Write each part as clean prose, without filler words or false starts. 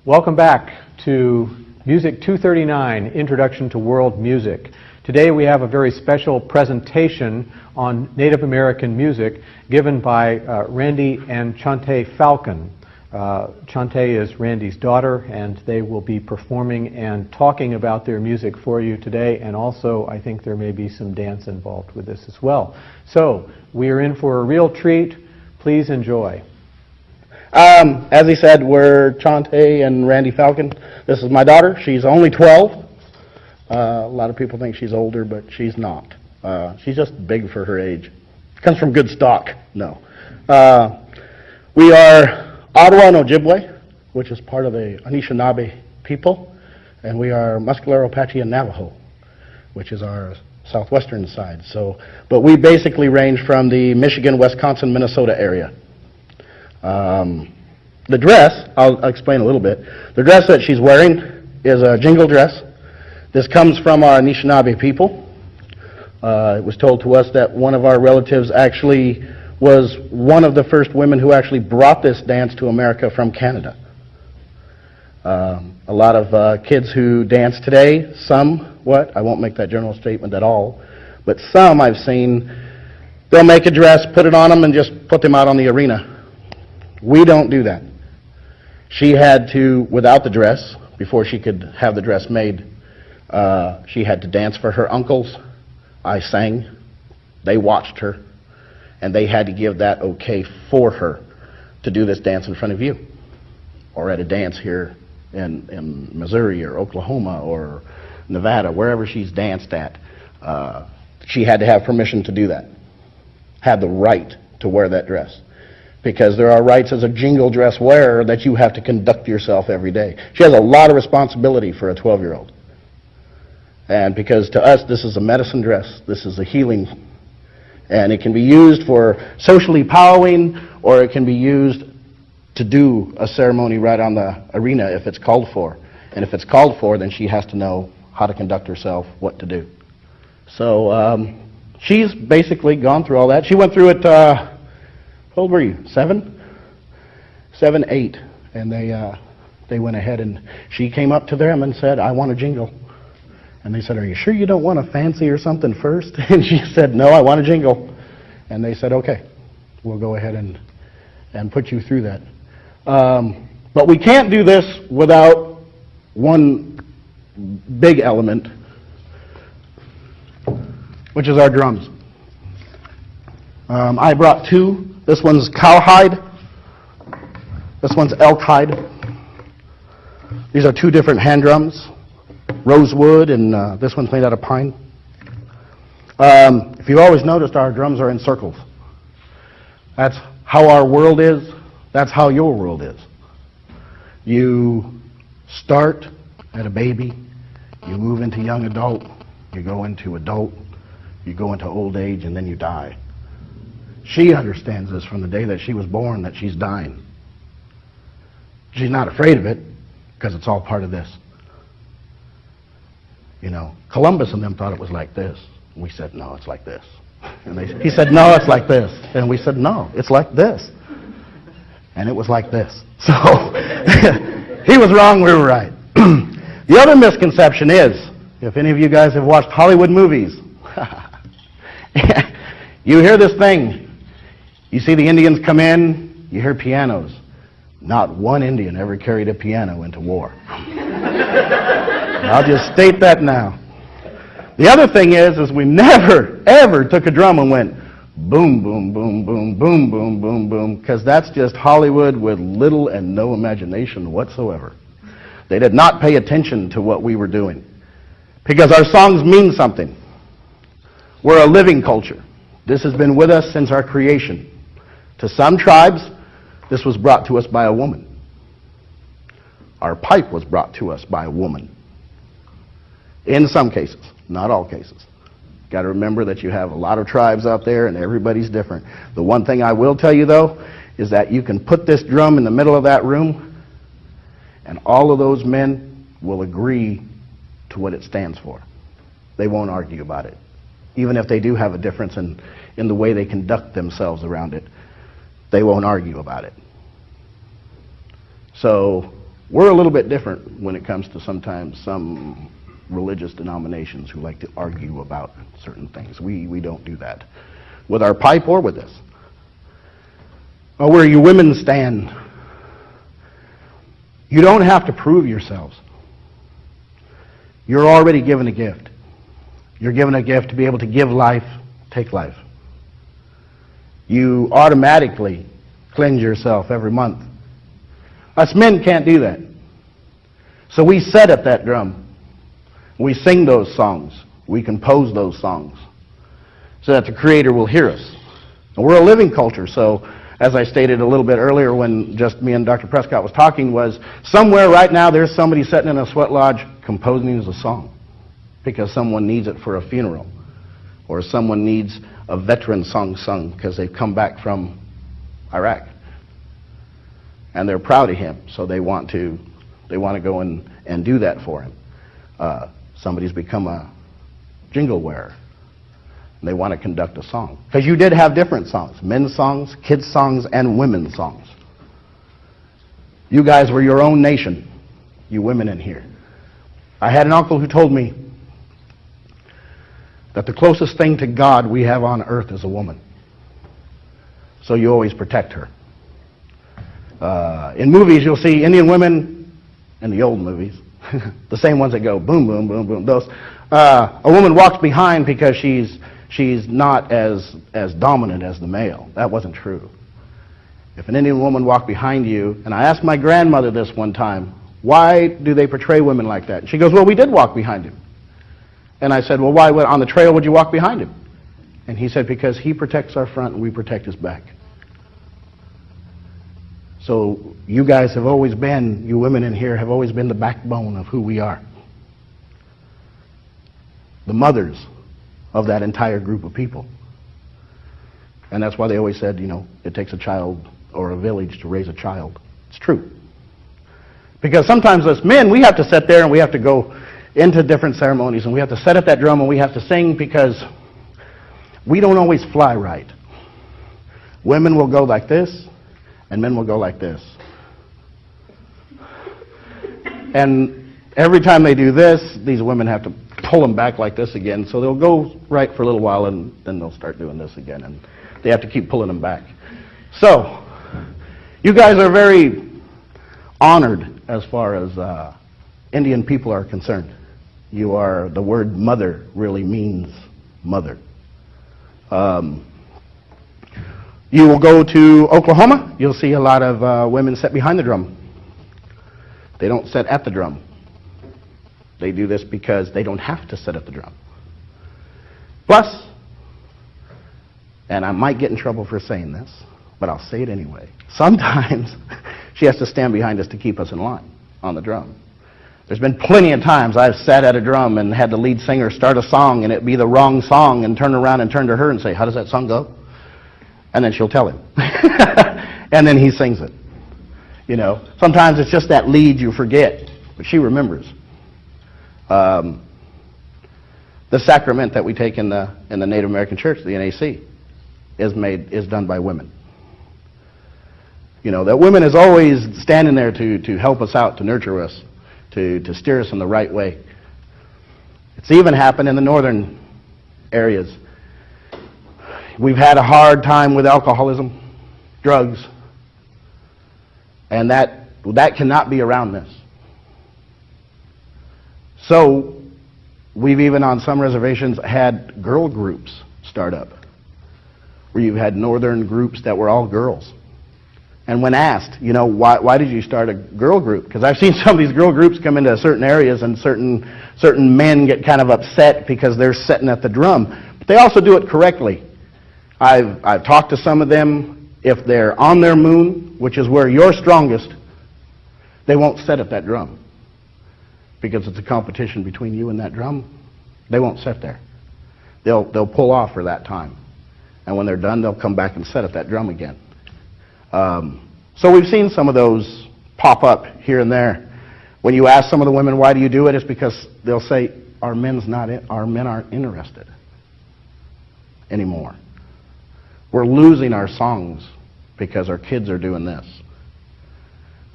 Welcome back to Music 239, Introduction to World Music. Today we have a very special presentation on Native American music given by Randy and Chante Falcon. Chante is Randy's daughter, and they will be performing and talking about their music for you today, and also I think there may be some dance involved with this as well. So we are in for a real treat. Please enjoy. As he said, we're Chante and Randy Falcon. This is my daughter. She's only 12. A lot of people think she's older, but she's not. She's just big for her age. Comes from good stock. No. We are Ottawa and Ojibwe, which is part of the Anishinaabe people, and we are Muscalero, Apache, and Navajo, which is our southwestern side. But we basically range from the Michigan, Wisconsin, Minnesota area. The dress, I'll explain a little bit. The dress that she's wearing is a jingle dress. This comes from our Anishinaabe people. It was told to us that one of our relatives actually was one of the first women who actually brought this dance to America from Canada. A lot of kids who dance today, somewhat, I won't make that general statement at all, but some I've seen, they'll make a dress, put it on them, and just put them out on the arena. We don't do that. She had to, without the dress, before she could have the dress made, she had to dance for her uncles. I sang. They watched her. And they had to give that okay for her to do this dance in front of you, or at a dance here in Missouri or Oklahoma or Nevada, wherever she's danced at. She had to have permission to do that, had the right to wear that dress, because there are rights as a jingle dress wearer that you have to conduct yourself every day. She has a lot of responsibility for a 12-year-old. And because to us, this is a medicine dress, this is a healing, and it can be used for socially powwowing, or it can be used to do a ceremony right on the arena if it's called for. And if it's called for, then she has to know how to conduct herself, what to do. So she's basically gone through all that. She went through it, how old were you, 7, 8, and they went ahead and she came up to them and said, "I want a jingle." And they said, "Are you sure you don't want a fancy or something first?" And she said, "No, I want a jingle." And they said, "Okay, we'll go ahead and put you through that." But we can't do this without one big element, which is our drums. I brought two. This one's cowhide. This one's elk hide. These are two different hand drums. Rosewood, and this one's made out of pine. If you've always noticed, our drums are in circles. That's how our world is. That's how your world is. You start at a baby, you move into young adult, you go into adult, you go into old age, and then you die. She understands this from the day that she was born, that she's dying. She's not afraid of it, because it's all part of this. You know, Columbus and them thought it was like this. We said, "No, it's like this." And he said, "No, it's like this." And we said, "No, it's like this." And it was like this. So he was wrong, we were right. The other misconception is, if any of you guys have watched Hollywood movies, you hear this thing. You see the Indians come in, you hear pianos. Not one Indian ever carried a piano into war. I'll just state that now. The other thing is we never, ever took a drum and went boom, boom, boom, boom, boom, boom, boom, boom, because that's just Hollywood with little and no imagination whatsoever. They did not pay attention to what we were doing, because our songs mean something. We're a living culture. This has been with us since our creation. To some tribes, this was brought to us by a woman. Our pipe was brought to us by a woman. In some cases, not all cases. Got to remember that you have a lot of tribes out there and everybody's different. The one thing I will tell you though is that you can put this drum in the middle of that room and all of those men will agree to what it stands for. They won't argue about it. Even if they do have a difference in the way they conduct themselves around it, they won't argue about it. So We're a little bit different when it comes to sometimes some religious denominations who like to argue about certain things. We don't do that with our pipe or with this. Where you women stand, you don't have to prove yourselves. You're already given a gift. You're given a gift to be able to give life, take life. You automatically cleanse yourself every month. Us men can't do that. So we set at that drum. We sing those songs. We compose those songs so that the Creator will hear us. And we're a living culture, so as I stated a little bit earlier when just me and Dr. Prescott was talking, was somewhere right now there's somebody sitting in a sweat lodge composing a song because someone needs it for a funeral, or someone needs a veteran song sung because they've come back from Iraq and they're proud of him, so they want to go and do that for him. Somebody's become a jingle wearer. They want to conduct a song. Because you did have different songs, men's songs, kids' songs, and women's songs. You guys were your own nation, you women in here. I had an uncle who told me that the closest thing to God we have on earth is a woman. So you always protect her. In movies, you'll see Indian women, in the old movies, the same ones that go boom, boom, boom, boom. Those, a woman walks behind because she's not as dominant as the male. That wasn't true. If an Indian woman walked behind you, and I asked my grandmother this one time, why do they portray women like that? And she goes, well, we did walk behind him. And I said, well, why on the trail would you walk behind him? And he said, because he protects our front and we protect his back. So you guys have always been, you women in here have always been the backbone of who we are. The mothers of that entire group of people. And that's why they always said, it takes a child or a village to raise a child. It's true. Because sometimes us men, we have to sit there and we have to go into different ceremonies and we have to set at that drum and we have to sing because we don't always fly right. Women will go like this and men will go like this. And every time they do this, these women have to pull them back like this again. So they'll go right for a little while and then they'll start doing this again. And they have to keep pulling them back. So, you guys are very honored as far as Indian people are concerned. You are, the word mother really means mother. You will go to Oklahoma, you'll see a lot of women sit behind the drum. They don't sit at the drum. They do this because they don't have to sit at the drum. Plus, and I might get in trouble for saying this, but I'll say it anyway. Sometimes she has to stand behind us to keep us in line on the drum. There's been plenty of times I've sat at a drum and had the lead singer start a song and it be the wrong song and turn around and turn to her and say, how does that song go? And then she'll tell him. And then he sings it. Sometimes it's just that lead you forget, but she remembers. The sacrament that we take in the Native American Church, the NAC, is done by women. That women is always standing there to help us out, to nurture us, to steer us in the right way. It's even happened in the northern areas. We've had a hard time with alcoholism, drugs, and that cannot be around this. So, we've even on some reservations had girl groups start up, where you've had northern groups that were all girls. And when asked, why did you start a girl group? Because I've seen some of these girl groups come into certain areas and certain men get kind of upset because they're sitting at the drum. But they also do it correctly. I've talked to some of them. If they're on their moon, which is where you're strongest, they won't sit at that drum. Because it's a competition between you and that drum. They won't sit there. They'll pull off for that time. And when they're done, they'll come back and sit at that drum again. So we've seen some of those pop up here and there. When you ask some of the women, why do you do it? It's because they'll say, our men aren't interested anymore. We're losing our songs because our kids are doing this.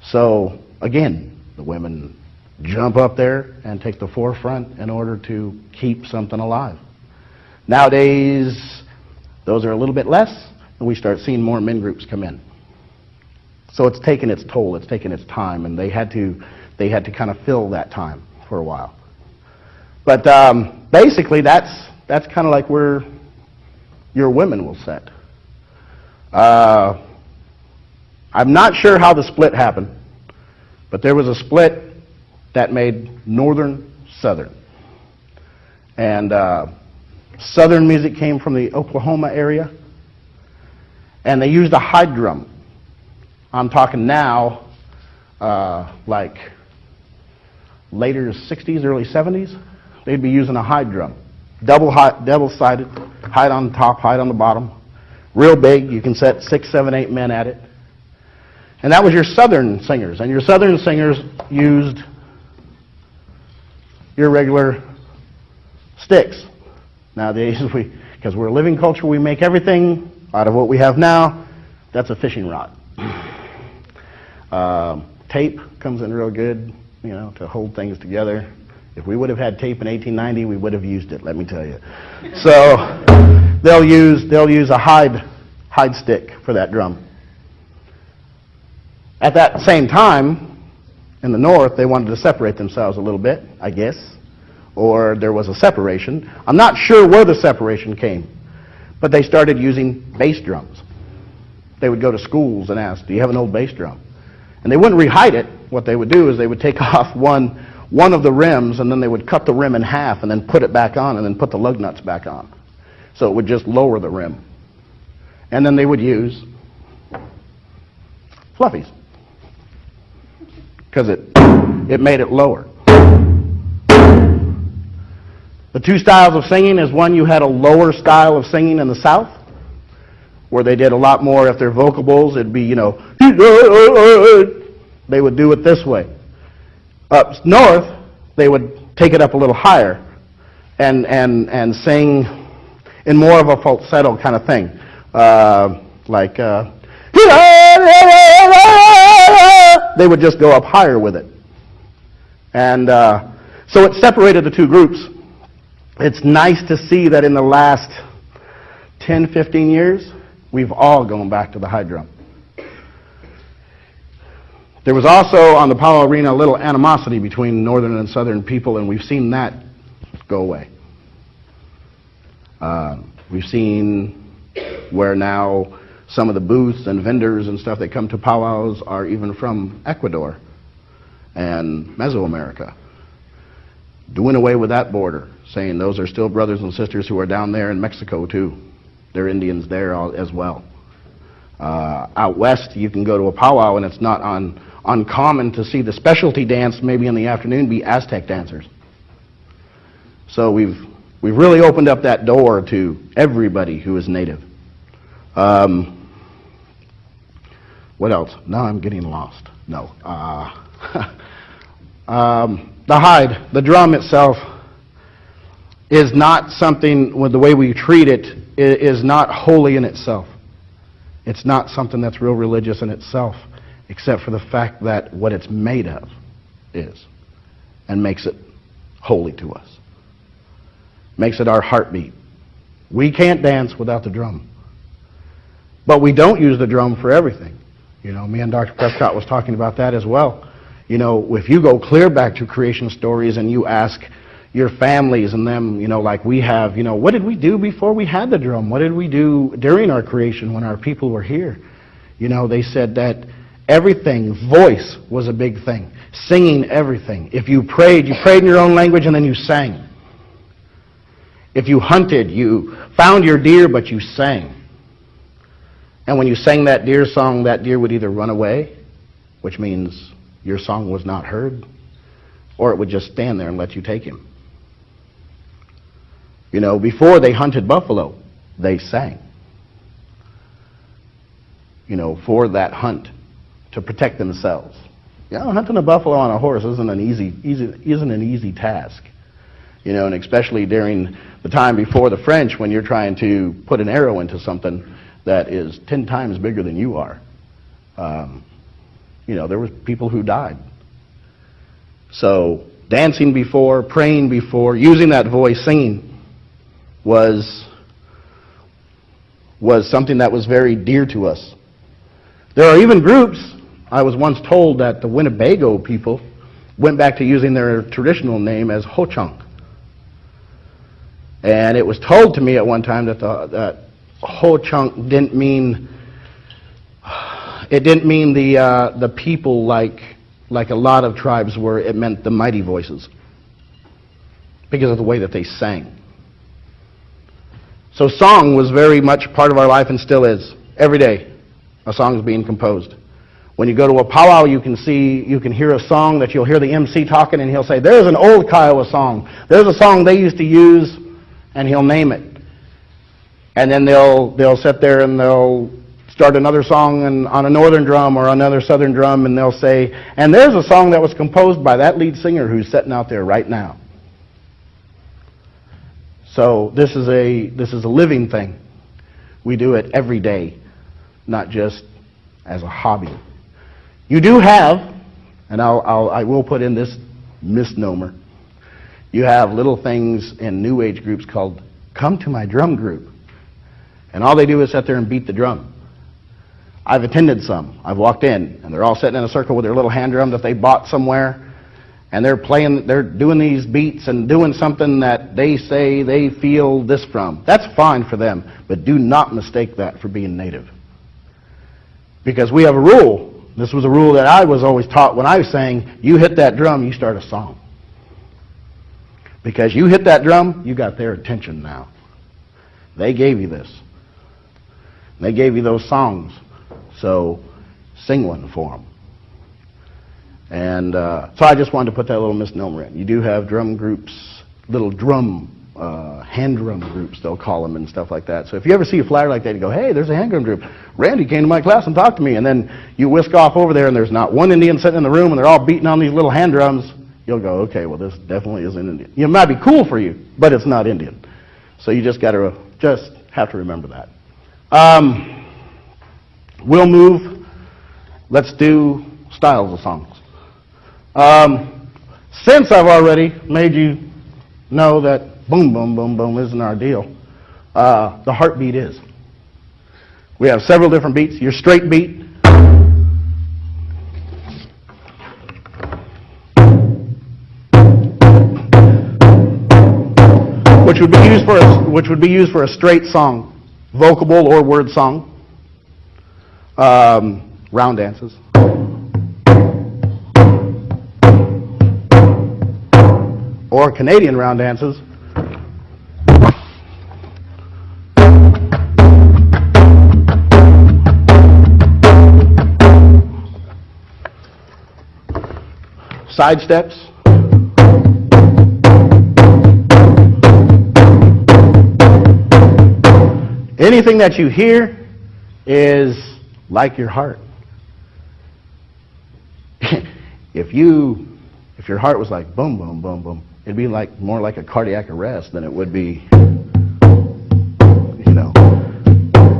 So, again, The women jump up there and take the forefront in order to keep something alive. Nowadays, those are a little bit less, and we start seeing more men groups come in. So it's taken its toll, it's taken its time, and they had to kind of fill that time for a while. But basically, that's kind of like where your women will set. I'm not sure how the split happened, but there was a split that made northern southern. And southern music came from the Oklahoma area, and they used a hide drum. I'm talking now, like later 60s, early 70s. They'd be using a hide drum, double-sided, hide on the top, hide on the bottom, real big. You can set 6, 7, 8 men at it. And that was your southern singers. And your southern singers used your regular sticks. Nowadays, because we're a living culture, we make everything out of what we have now. That's a fishing rod. Tape comes in real good, you know, to hold things together. If we would have had tape in 1890, we would have used it, let me tell you. So they'll use a hide stick for that drum. At that same time, in the north, they wanted to separate themselves a little bit, I guess, or there was a separation. I'm not sure where the separation came, but they started using bass drums. They would go to schools and ask, do you have an old bass drum? And they wouldn't re-hide it. What they would do is they would take off one of the rims, and then they would cut the rim in half and then put it back on and then put the lug nuts back on. So it would just lower the rim. And then they would use fluffies, because it made it lower. The two styles of singing is, one, you had a lower style of singing in the South, where they did a lot more. If they're vocal bowls, it'd be, you know, they would do it this way. Up north, they would take it up a little higher and sing in more of a falsetto kind of thing, like they would just go up higher with it. And so it separated the two groups. It's nice to see that in the last 10, 15 years, we've all gone back to the high drum. There was also, on the Powwow Arena, a little animosity between northern and southern people, and we've seen that go away. We've seen where now some of the booths and vendors and stuff that come to powwows are even from Ecuador and Mesoamerica. Doing away with that border, saying those are still brothers and sisters who are down there in Mexico too. They're Indians there as well. Out west, you can go to a powwow and it's not uncommon to see the specialty dance maybe in the afternoon be Aztec dancers. So we've really opened up that door to everybody who is native. What else? Now I'm getting lost. No. The hide, the drum itself, is not something, with the way we treat it, is not holy in itself. It's not something that's real religious in itself, except for the fact that what it's made of is, and makes it holy to us. Makes it our heartbeat. We can't dance without the drum. But we don't use the drum for everything. You know, me and Dr. Prescott was talking about that as well. You know, if you go clear back to creation stories and you ask your families and them, you know, like we have, you know, what did we do before we had the drum? What did we do during our creation when our people were here? You know, they said that everything, voice was a big thing. Singing, everything. If you prayed in your own language and then you sang. If you hunted, you found your deer, but you sang. And when you sang that deer song, that deer would either run away, which means your song was not heard, or it would just stand there and let you take him. You know, before they hunted buffalo, they sang. You know, for that hunt, to protect themselves. You know, hunting a buffalo on a horse isn't an easy task. You know, and especially during the time before the French, when you're trying to put an arrow into something that is 10 times bigger than you are. You know, there was people who died. So dancing before, praying before, using that voice, singing was something that was very dear to us. There are even groups, I was once told that the Winnebago people went back to using their traditional name as Ho-Chunk. And it was told to me at one time that that Ho-Chunk didn't mean, the people like a lot of tribes were. It meant the mighty voices because of the way that they sang. So song was very much part of our life and still is. Every day a song is being composed. When you go to a powwow, you can hear a song that you'll hear the MC talking, and he'll say, there's an old Kiowa song. There's a song they used to use, and he'll name it. And then they'll sit there and they'll start another song on a northern drum or another southern drum, and they'll say, and there's a song that was composed by that lead singer who's sitting out there right now. So this is a living thing. We do it every day, not just as a hobby. You do have, and I will put in this misnomer, you have little things in New Age groups called Come to My Drum Group. And all they do is sit there and beat the drum. I've attended some. I've walked in, and they're all sitting in a circle with their little hand drum that they bought somewhere, and they're doing these beats and doing something that they say they feel this from. That's fine for them, but do not mistake that for being native. Because we have a rule. This was a rule that I was always taught when I was saying, you hit that drum, you start a song. Because you hit that drum, you got their attention now. They gave you this. They gave you those songs. So sing one for them. And so I just wanted to put that little misnomer in. You do have drum groups, little drum, hand drum groups, they'll call them, and stuff like that. So if you ever see a flyer like that, you go, hey, there's a hand drum group. Randy came to my class and talked to me. And then you whisk off over there, and there's not one Indian sitting in the room, and they're all beating on these little hand drums. You'll go, okay, well, this definitely isn't Indian. It might be cool for you, but it's not Indian. So you just have to remember that. We'll move. Let's do styles of songs. Since I've already made you know that boom, boom, boom, boom isn't our deal, the heartbeat is. We have several different beats. Your straight beat, which would be used for a straight song, vocable or word song. Round dances. Or Canadian round dances. Side steps. Anything that you hear is like your heart. If your heart was like boom, boom, boom, boom, it'd be like more like a cardiac arrest than it would be,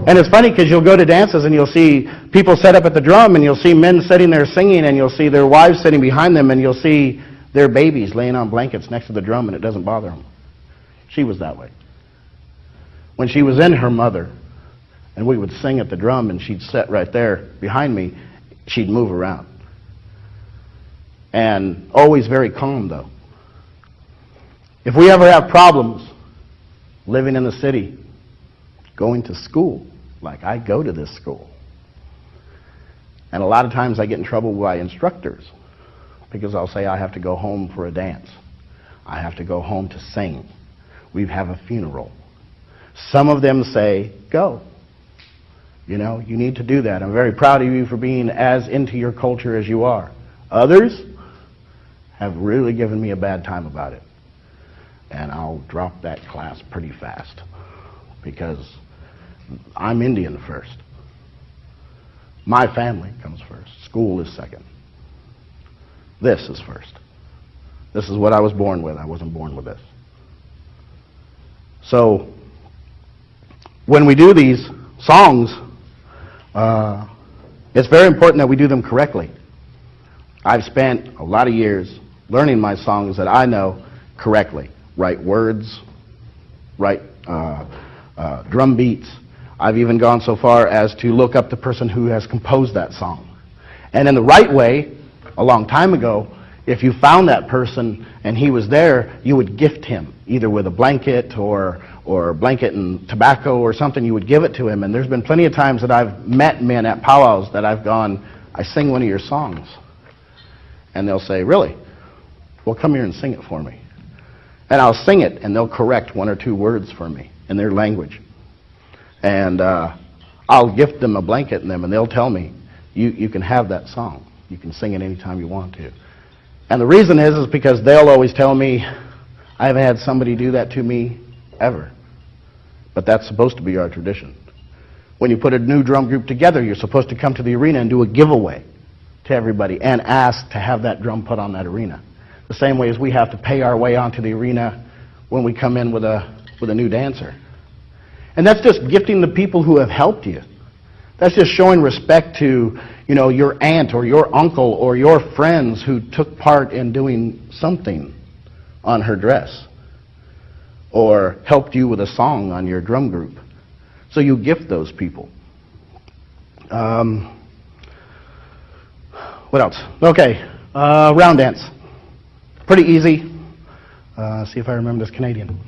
And it's funny because you'll go to dances and you'll see people set up at the drum, and you'll see men sitting there singing, and you'll see their wives sitting behind them, and you'll see their babies laying on blankets next to the drum, and it doesn't bother them. She was that way. When she was in her mother, and we would sing at the drum, and she'd sit right there behind me, she'd move around. And always very calm, though. If we ever have problems living in the city, going to school, like I go to this school, and a lot of times I get in trouble by instructors because I'll say I have to go home for a dance. I have to go home to sing. We have a funeral. Some of them say, go. You need to do that. I'm very proud of you for being as into your culture as you are. Others have really given me a bad time about it. And I'll drop that class pretty fast because I'm Indian first. My family comes first. School is second. This is first. This is what I was born with. I wasn't born with this. So when we do these songs, it's very important that we do them correctly. I've spent a lot of years learning my songs that I know correctly. Right words, right drum beats. I've even gone so far as to look up the person who has composed that song. And in the right way, a long time ago, if you found that person and he was there, you would gift him, either with a blanket or blanket and tobacco or something. You would give it to him. And there's been plenty of times that I've met men at powwows that I've gone, I sing one of your songs. And they'll say, really? Well, come here and sing it for me. And I'll sing it, and they'll correct one or two words for me in their language. And I'll gift them a blanket and them, and they'll tell me, you can have that song. You can sing it anytime you want to. And the reason is because they'll always tell me, I haven't had somebody do that to me ever. But that's supposed to be our tradition. When you put a new drum group together, you're supposed to come to the arena and do a giveaway to everybody and ask to have that drum put on that arena. The same way as we have to pay our way onto the arena when we come in with a new dancer. And that's just gifting the people who have helped you. That's just showing respect to, you know, your aunt or your uncle or your friends who took part in doing something on her dress or helped you with a song on your drum group. So you gift those people. What else? Okay, round dance. Pretty easy. See if I remember this Canadian.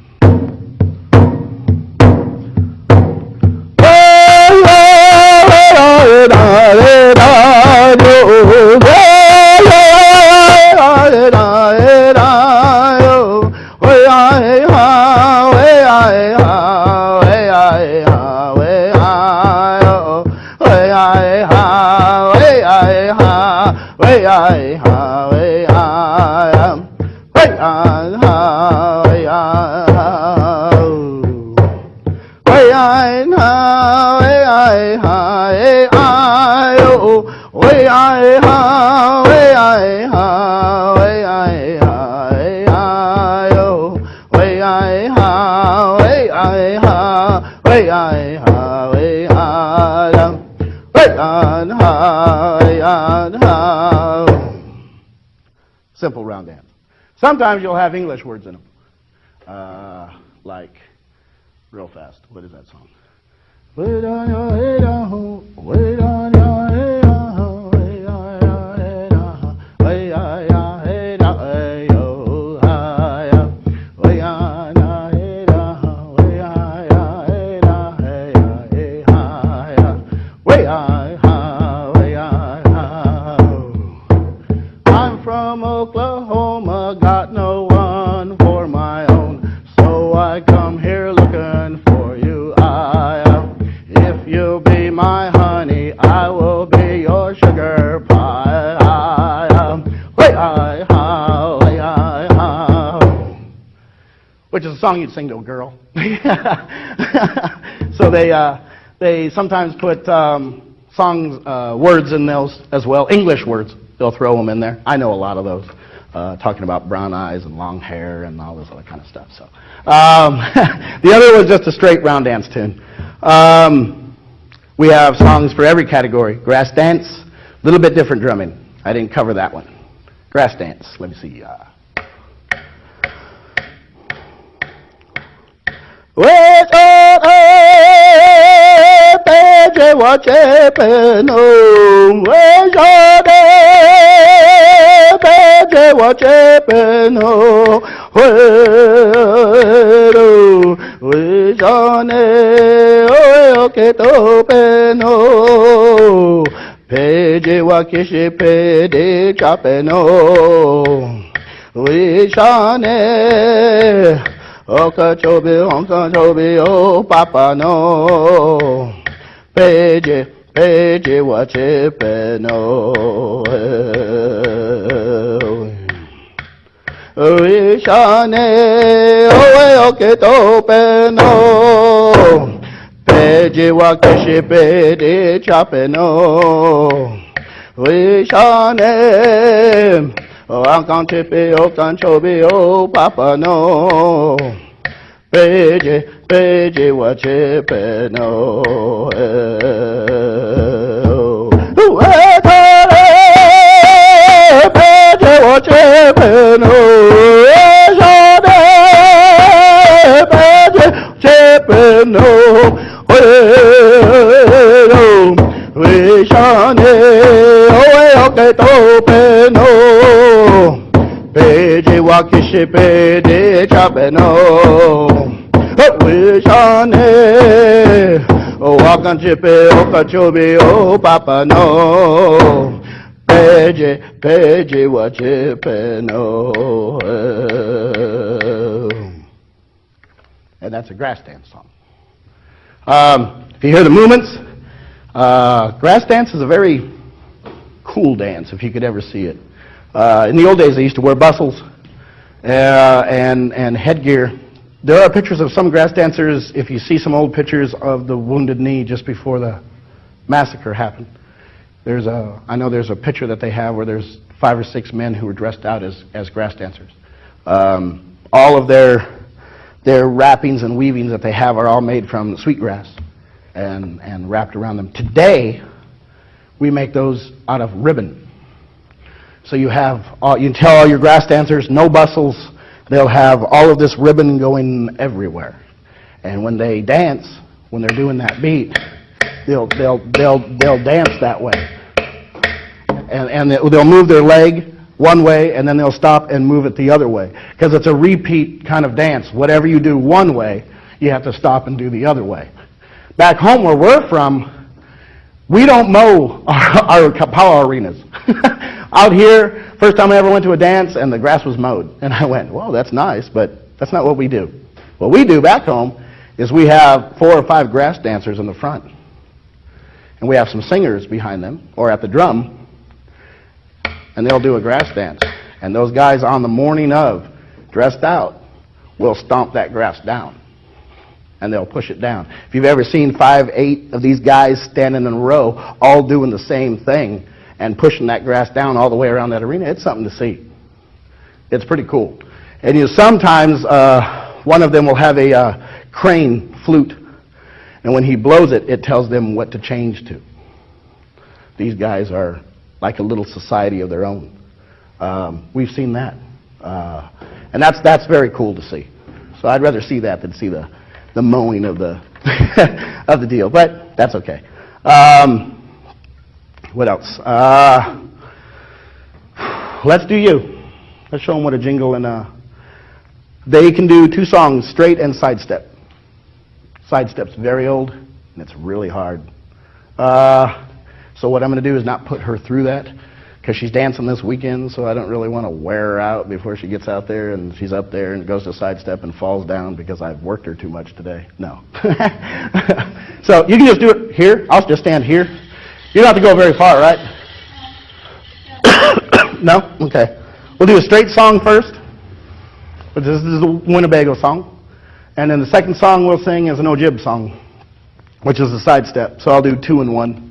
Simple round dance. Sometimes you'll have English words in them. Like, real fast, what is that song? Wait on your head, wait on your head, wait on your head, wait on your head, wait on your head, wait on your head, wait on. I'm from Oklahoma, got no one for my own, so I come here looking for you. If you'll be my honey, I will be your sugar pie. Which is a song you'd sing to a girl. So they sometimes put songs, words in those as well, English words. They'll throw them in there. I know a lot of those, talking about brown eyes and long hair and all this other kind of stuff. So the other was just a straight round dance tune. We have songs for every category. Grass dance, a little bit different drumming. I didn't cover that one. Grass dance, let me see. Peje wa kishe pede chapeno we shane oka chobe onka chobe o papa no peje wa chepeno we shane oke topeno Peje wa kishe pede chapeno we shane Ankan chepe o kanchobe o papa no Peje wa chepe no Peje wa chepe no shane peje chepe no we shane oe oke tope no peje wakishi peje chape no we shane wakan chepe oka chobe o papa no peje peje wa chepe no. And that's a grass dance song. If you hear the movements, grass dance is a very cool dance, if you could ever see it. In the old days, they used to wear bustles and headgear. There are pictures of some grass dancers, if you see some old pictures of the Wounded Knee just before the massacre happened. I know there's a picture that they have where there's 5 or 6 men who were dressed out as grass dancers. All of their wrappings and weavings that they have are all made from sweetgrass and wrapped around them. Today, we make those out of ribbon. So you can tell all your grass dancers, no bustles. They'll have all of this ribbon going everywhere. And when they dance, when they're doing that beat, they'll dance that way. And they'll move their leg one way, and then they'll stop and move it the other way. Because it's a repeat kind of dance. Whatever you do one way, you have to stop and do the other way. Back home where we're from, we don't mow our power arenas. Out here, first time I ever went to a dance, and the grass was mowed. And I went, well, that's nice, but that's not what we do. What we do back home is we have 4 or 5 grass dancers in the front. And we have some singers behind them, or at the drum, and they'll do a grass dance. And those guys on the morning of, dressed out, will stomp that grass down. And they'll push it down. If you've ever seen 5, 8 of these guys standing in a row, all doing the same thing, and pushing that grass down all the way around that arena, it's something to see. It's pretty cool. And sometimes one of them will have a crane flute, and when he blows it, it tells them what to change to. These guys are like a little society of their own. We've seen that. And that's very cool to see. So I'd rather see that than see the mowing of the of the deal, but that's okay. What else? Let's do you. Let's show them what a jingle and they can do 2 songs, straight and sidestep. Sidestep's very old and it's really hard. So what I'm going to do is not put her through that because she's dancing this weekend, so I don't really want to wear her out before she gets out there and she's up there and goes to sidestep and falls down because I've worked her too much today. No. So you can just do it here. I'll just stand here. You don't have to go very far, right? No? Okay. We'll do a straight song first. But this is a Winnebago song. And then the second song we'll sing is an Ojib song, which is a sidestep. So I'll do 2 in 1.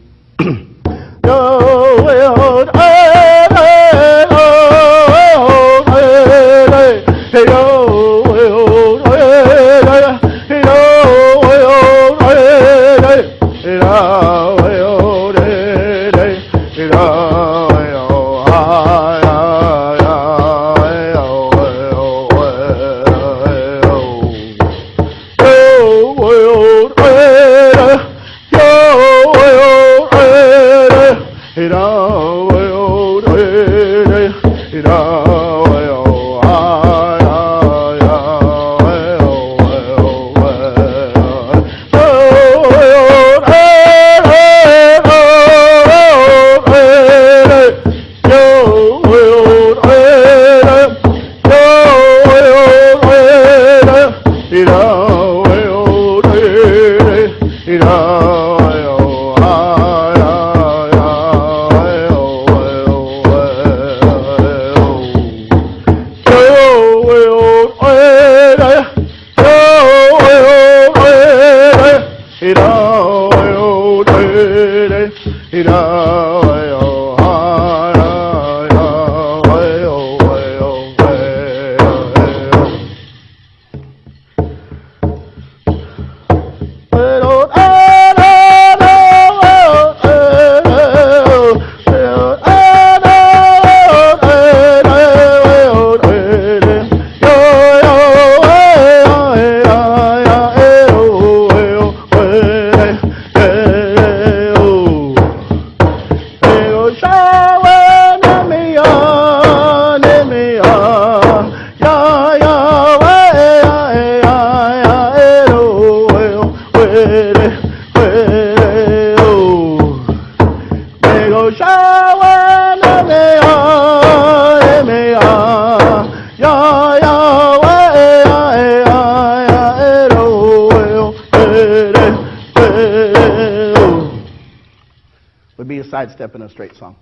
a sidestep in a straight song.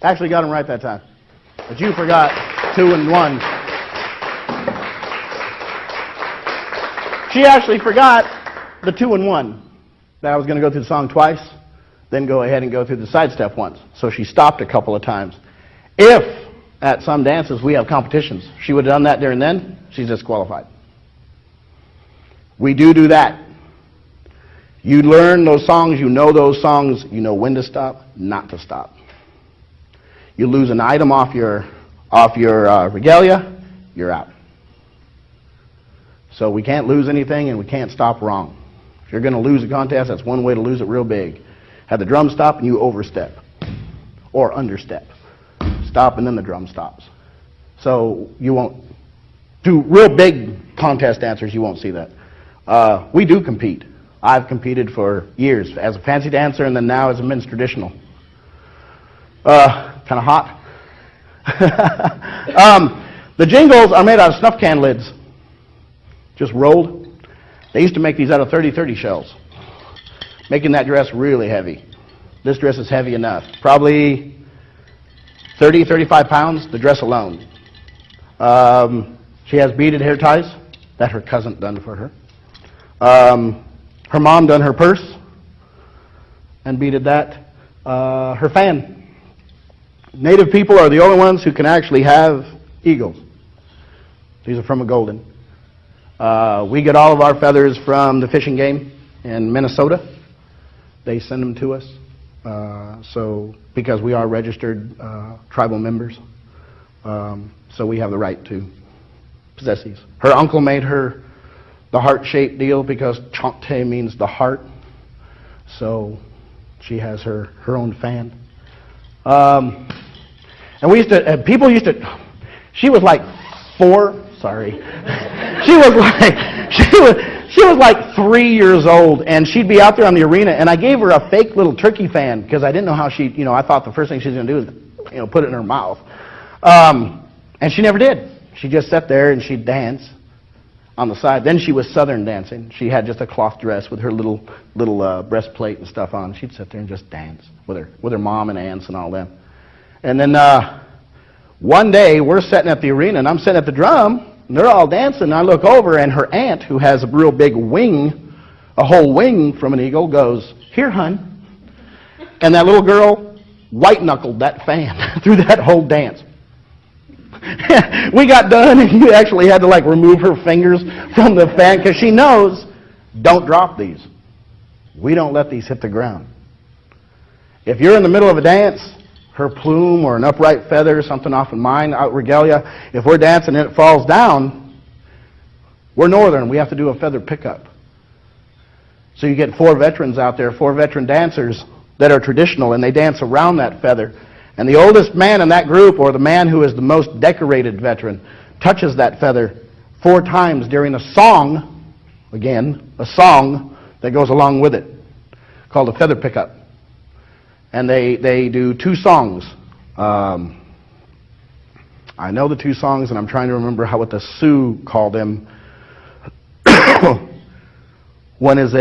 Actually got him right that time. But you forgot 2 and 1. She actually forgot the 2 and 1. That I was going to go through the song twice, then go ahead and go through the sidestep once. So she stopped a couple of times. If at some dances we have competitions, she would have done that there and then, she's disqualified. We do that. You learn those songs, you know those songs, you know when to stop, not to stop. You lose an item off your regalia, you're out. So we can't lose anything and we can't stop wrong. If you're going to lose a contest, that's one way to lose it real big. Have the drum stop and you overstep or understep. Stop and then the drum stops. So you won't do real big contest dancers, you won't see that. We do compete. I've competed for years as a fancy dancer and then now as a men's traditional. Kind of hot. The jingles are made out of snuff can lids. Just rolled. They used to make these out of 30-30 shells, making that dress really heavy. This dress is heavy enough. Probably 30, 35 pounds, the dress alone. She has beaded hair ties that her cousin done for her. Her mom done her purse and beaded that. Her fan. Native people are the only ones who can actually have eagles. These are from a golden. We get all of our feathers from the fishing game in Minnesota. They send them to us. So because we are registered tribal members, so we have the right to possess these. Her uncle made her the heart-shaped deal because Chante means the heart. So she has her own fan. And we used to, people used to, she was like 4, sorry. She was like 3 years old, and she'd be out there on the arena, and I gave her a fake little turkey fan because I didn't know how she, I thought the first thing she was going to do is, put it in her mouth. And she never did. She just sat there and she'd dance on the side. Then she was Southern dancing. She had just a cloth dress with her little breastplate and stuff on. She'd sit there and just dance with her mom and aunts and all them. And then one day we're sitting at the arena and I'm sitting at the drum and they're all dancing. And I look over and her aunt, who has a real big wing, a whole wing from an eagle, goes, "Here, hun." And that little girl white-knuckled that fan through that whole dance. We got done and you actually had to remove her fingers from the fan because she knows, don't drop these. We don't let these hit the ground. If you're in the middle of a dance, her plume or an upright feather, something off of mine, out regalia, if we're dancing and it falls down, we're northern, we have to do a feather pickup. So you get 4 veterans out there, 4 veteran dancers that are traditional, and they dance around that feather. And the oldest man in that group, or the man who is the most decorated veteran, touches that feather 4 times during a song, again, a song that goes along with it, called a feather pickup. And they do 2 songs. I know the 2 songs, and I'm trying to remember what the Sioux called them. One is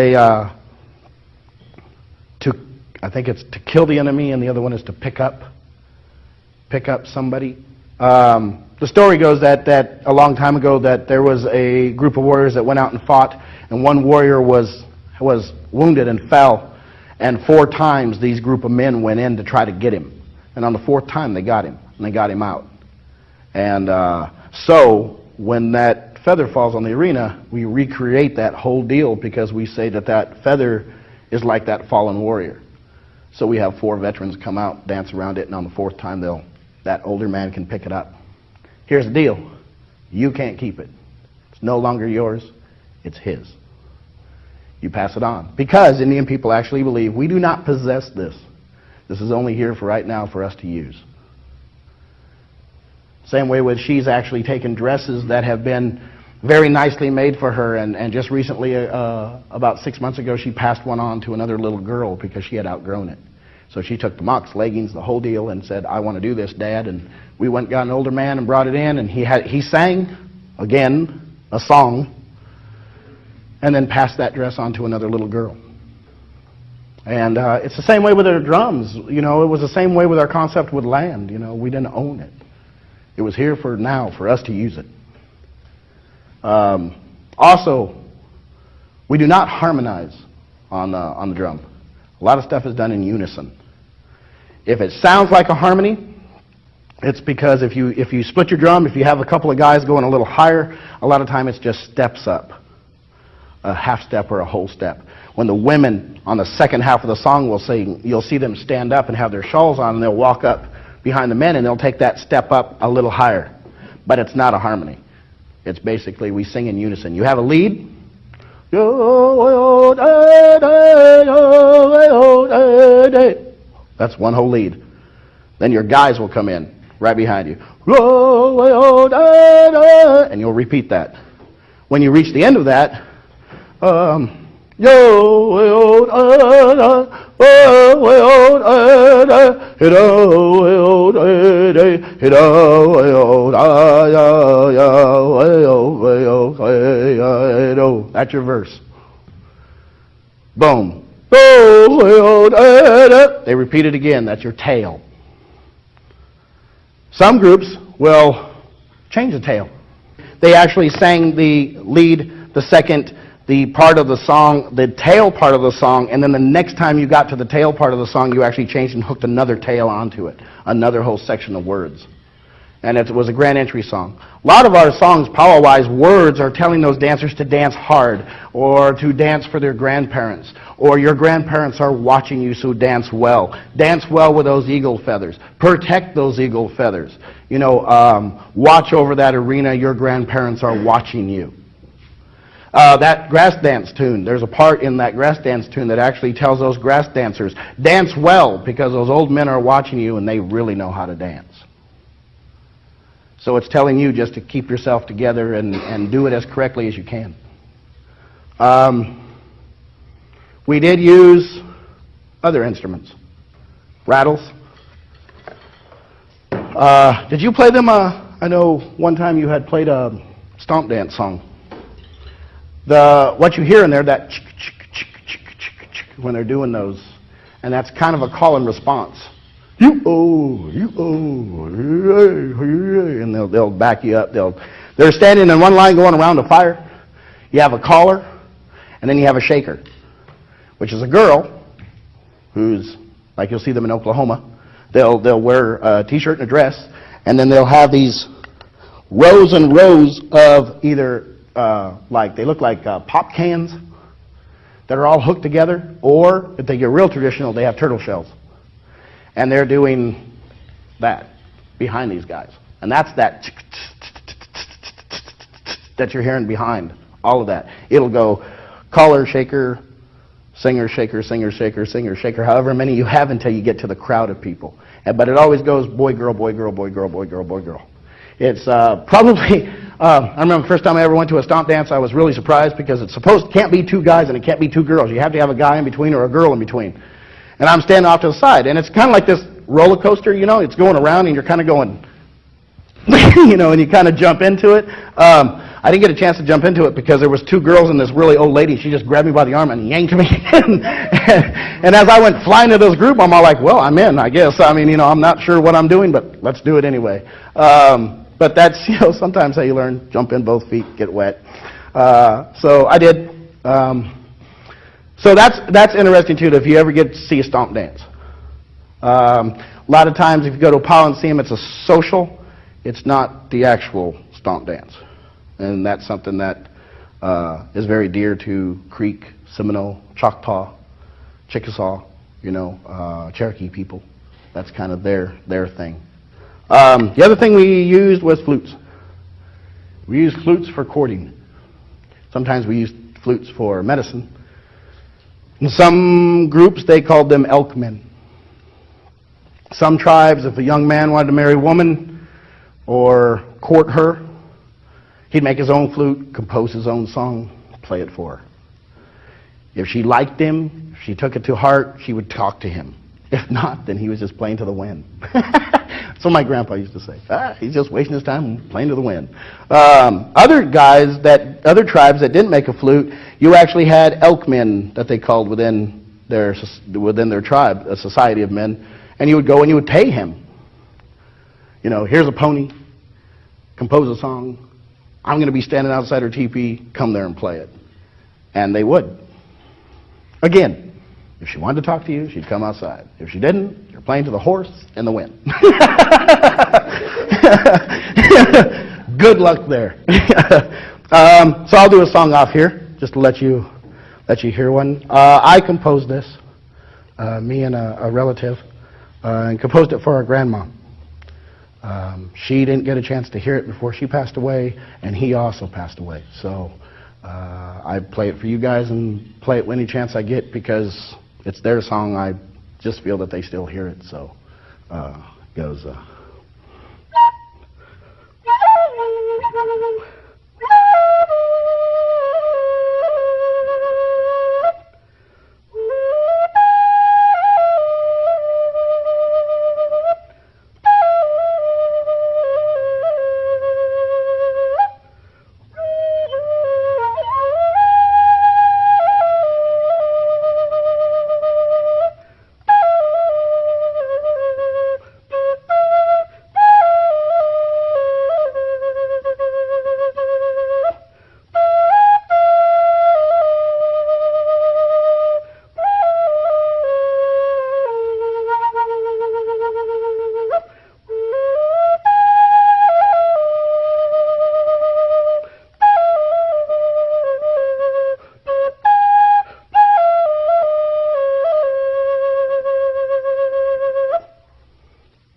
I think it's to kill the enemy, and the other one is to pick up somebody. The story goes that a long time ago that there was a group of warriors that went out and fought, and one warrior was wounded and fell. And 4 times these group of men went in to try to get him. And on the 4th time they got him, and they got him out. And so when that feather falls on the arena, we recreate that whole deal because we say that feather is like that fallen warrior. So we have 4 veterans come out, dance around it, and on the 4th time that older man can pick it up. Here's the deal. You can't keep it. It's no longer yours. It's his. You pass it on. Because Indian people actually believe we do not possess this. This is only here for right now for us to use. Same way with she's actually taken dresses that have been very nicely made for her, and just recently, about 6 months ago, she passed one on to another little girl because she had outgrown it. So she took the mocks, leggings, the whole deal, and said, "I want to do this, Dad." And we went and got an older man and brought it in, and he sang, again, a song, and then passed that dress on to another little girl. And it's the same way with our drums. You know, it was the same way with our concept with land. You know, we didn't own it. It was here for now, for us to use it. Also, we do not harmonize on the drum. A lot of stuff is done in unison. If it sounds like a harmony, it's because if you split your drum, if you have a couple of guys going a little higher, a lot of time it's just steps up, a half step or a whole step. When the women on the second half of the song will sing, you'll see them stand up and have their shawls on, and they'll walk up behind the men, and they'll take that step up a little higher. But it's not a harmony. It's basically we sing in unison. You have a lead. That's one whole lead. Then your guys will come in right behind you. And you'll repeat that. When you reach the end of that, that's your verse. Boom. They repeat it again. That's your tail. Some groups will change the tail. They actually sang the lead, the second, the part of the song, the tail part of the song, and then the next time you got to the tail part of the song, you actually changed and hooked another tail onto it, another whole section of words. And it was a grand entry song. A lot of our songs, power-wise, words are telling those dancers to dance hard, or to dance for their grandparents, or your grandparents are watching you, so dance well. Dance well with those eagle feathers. Protect those eagle feathers. You know, watch over that arena, your grandparents are watching you. That grass dance tune, there's a part in that grass dance tune that actually tells those grass dancers, dance well, because those old men are watching you and they really know how to dance. So it's telling you just to keep yourself together and do it as correctly as you can. We did use other instruments. Rattles. Did you play them? I know one time you had played a stomp dance song. What you hear in there, that when they're doing those, and that's kind of a call and response. And they'll back you up. They're standing in one line going around a fire. You have a caller, and then you have a shaker, which is a girl who's, like you'll see them in Oklahoma, they'll wear a t-shirt and a dress, and then they'll have these rows and rows of either, like they look like pop cans that are all hooked together, or if they get real traditional, they have turtle shells. And they're doing that behind these guys. And that's that that you're hearing behind, all of that. It'll go caller, shaker, singer, shaker, singer, shaker, singer, shaker, however many you have until you get to the crowd of people. But it always goes boy, girl, boy, girl, boy, girl, boy, girl, boy, girl. It's probably, I remember the first time I ever went to a stomp dance, I was really surprised because it's can't be two guys and it can't be two girls. You have to have a guy in between or a girl in between. And I'm standing off to the side, and it's kind of like this roller coaster, you know, it's going around and you're kind of going, you know, and you kind of jump into it. I didn't get a chance to jump into it because there was two girls and this really old lady. She just grabbed me by the arm and yanked me in. And as I went flying to this group, I'm all like, well, I'm in, I guess. I mean, you know, I'm not sure what I'm doing, but let's do it anyway. But that's, you know, sometimes how you learn, jump in both feet, get wet. So I did. So that's interesting too, if you ever get to see a stomp dance. A lot of times if you go to a powwow and see them, it's a social, it's not the actual stomp dance. And that's something that is very dear to Creek, Seminole, Choctaw, Chickasaw, you know, Cherokee people. That's kind of their thing. The other thing we used was flutes. We used flutes for courting. Sometimes we used flutes for medicine. In some groups, they called them elkmen. Some tribes, if a young man wanted to marry a woman or court her, he'd make his own flute, compose his own song, play it for her. If she liked him, if she took it to heart, she would talk to him. If not, then he was just playing to the wind. That's what my grandpa used to say. He's just wasting his time playing to the wind. Other tribes that didn't make a flute, you actually had elkmen that they called within within their tribe, a society of men, and you would go and you would pay him. You know, here's a pony, compose a song, I'm going to be standing outside her teepee, come there and play it. And they would. Again, if she wanted to talk to you, she'd come outside. If she didn't, you're playing to the horse in the wind. Good luck there. So I'll do a song off here, just to let you hear one. I composed this, me and a relative, and composed it for our grandma. She didn't get a chance to hear it before she passed away, and he also passed away. So I play it for you guys and play it any chance I get because it's their song. I just feel that they still hear it. So it goes.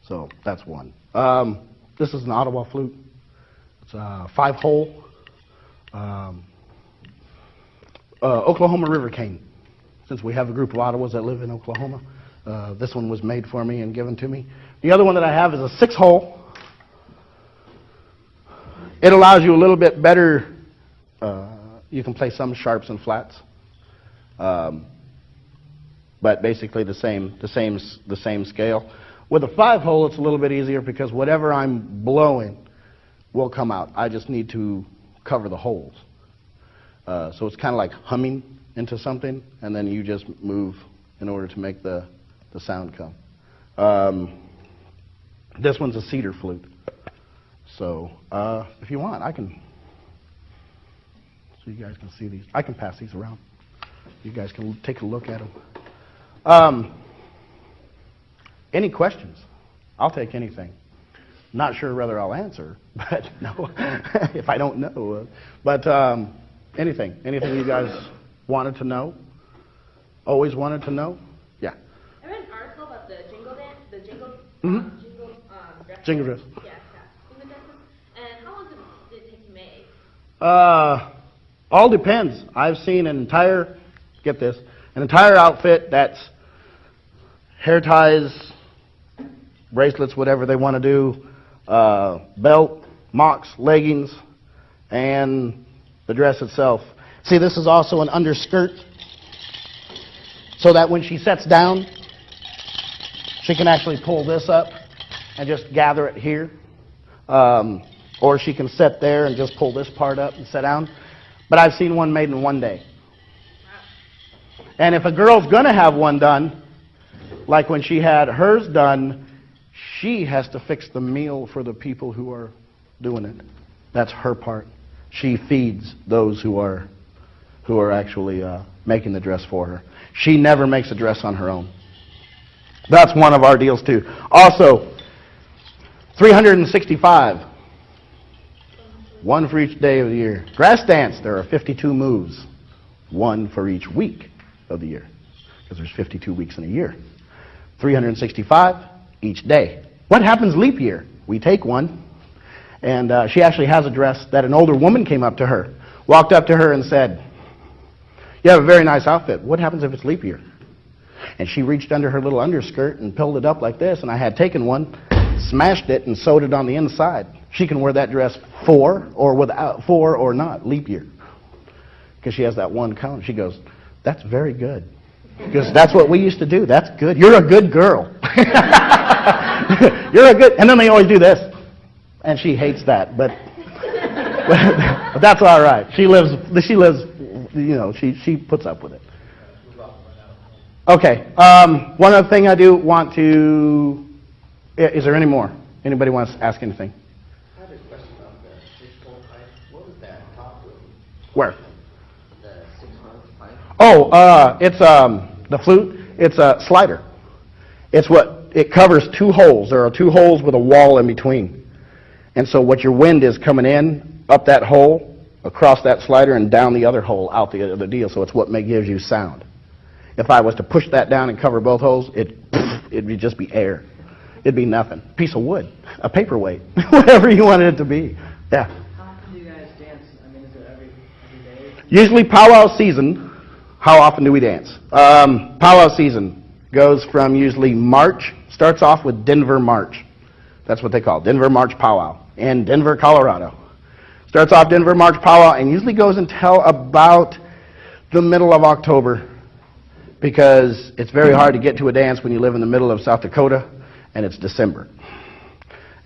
So that's one. This is an Ottawa flute. It's a 5-hole Oklahoma River cane. Since we have a group of Ottawas that live in Oklahoma, this one was made for me and given to me. The other one that I have is a 6-hole. It allows you a little bit better. You can play some sharps and flats, but basically the same scale. With a 5-hole, it's a little bit easier because whatever I'm blowing will come out. I just need to cover the holes. So it's kind of like humming into something, and then you just move in order to make the sound come. This one's a cedar flute. So if you want, I can, so you guys can see these. I can pass these around. You guys can take a look at them. Any questions? I'll take anything. Not sure whether I'll answer, but no, if I don't know. But anything you guys wanted to know? Always wanted to know? Yeah. I read an article about the jingle dance, the jingle, dress. Jingle dress. Yeah, jingle dresses. And how long did it take to make? All depends. I've seen an entire, get this, an entire outfit that's hair ties, bracelets, whatever they want to do, belt, mocks, leggings, and the dress itself. See, this is also an underskirt, so that when she sets down, she can actually pull this up and just gather it here. Or she can sit there and just pull this part up and sit down. But I've seen one made in one day. And if a girl's going to have one done, like when she had hers done, she has to fix the meal for the people who are doing it. That's her part. She feeds those who are actually making the dress for her. She never makes a dress on her own. That's one of our deals too. Also, 365. One for each day of the year. Grass dance, there are 52 moves. One for each week of the year. Because there's 52 weeks in a year. 365 each day. What happens leap year? We take one, and she actually has a dress that an older woman came up to her, walked up to her and said, "You have a very nice outfit. What happens if it's leap year?" And she reached under her little underskirt and pulled it up like this, and I had taken one, smashed it, and sewed it on the inside. She can wear that dress for or not leap year, because she has that one count. She goes, "That's very good." Because that's what we used to do. That's good. You're a good girl. You're a good... And then they always do this. And she hates that. But that's all right. She lives, you know, she puts up with it. Okay, one other thing I do want to, is there any more? Anybody wants to ask anything? I have a question about the 6-volt pipe. What was that top room? Where? The 6-volt pipe? Oh, it's the flute. It's a slider. It covers 2 holes. There are 2 holes with a wall in between. And so what your wind is coming in, up that hole, across that slider, and down the other hole, out the other deal. So it's what gives you sound. If I was to push that down and cover both holes, it'd just be air. It'd be nothing. Piece of wood, a paperweight, whatever you wanted it to be. Yeah. How often do you guys dance? I mean, is it every day? Usually powwow season. How often do we dance? Powwow season goes from usually March, starts off with Denver March. That's what they call it, Denver March Powwow in Denver, Colorado. Starts off Denver March Powwow and usually goes until about the middle of October, because it's very hard to get to a dance when you live in the middle of South Dakota and it's December.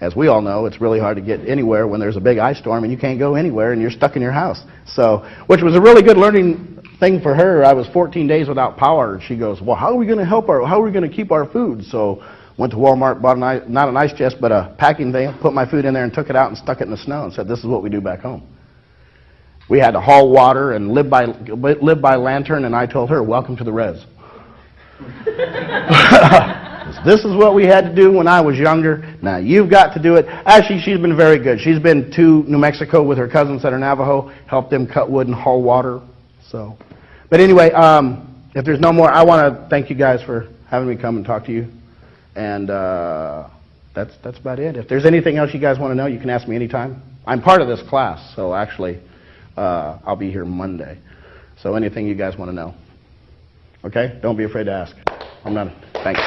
As we all know, it's really hard to get anywhere when there's a big ice storm and you can't go anywhere and you're stuck in your house. So, which was a really good learning thing for her. I was 14 days without power, and she goes, well, how are we going to how are we going to keep our food? So went to Walmart, bought not an ice chest, but a packing thing, put my food in there and took it out and stuck it in the snow and said, this is what we do back home. We had to haul water and live by lantern, and I told her, welcome to the res. This is what we had to do when I was younger. Now you've got to do it. Actually, she's been very good. She's been to New Mexico with her cousins that are Navajo, helped them cut wood and haul water. So, but anyway, if there's no more, I want to thank you guys for having me come and talk to you. And that's about it. If there's anything else you guys want to know, you can ask me anytime. I'm part of this class, so actually I'll be here Monday. So anything you guys want to know. Okay? Don't be afraid to ask. I'm not. Thanks.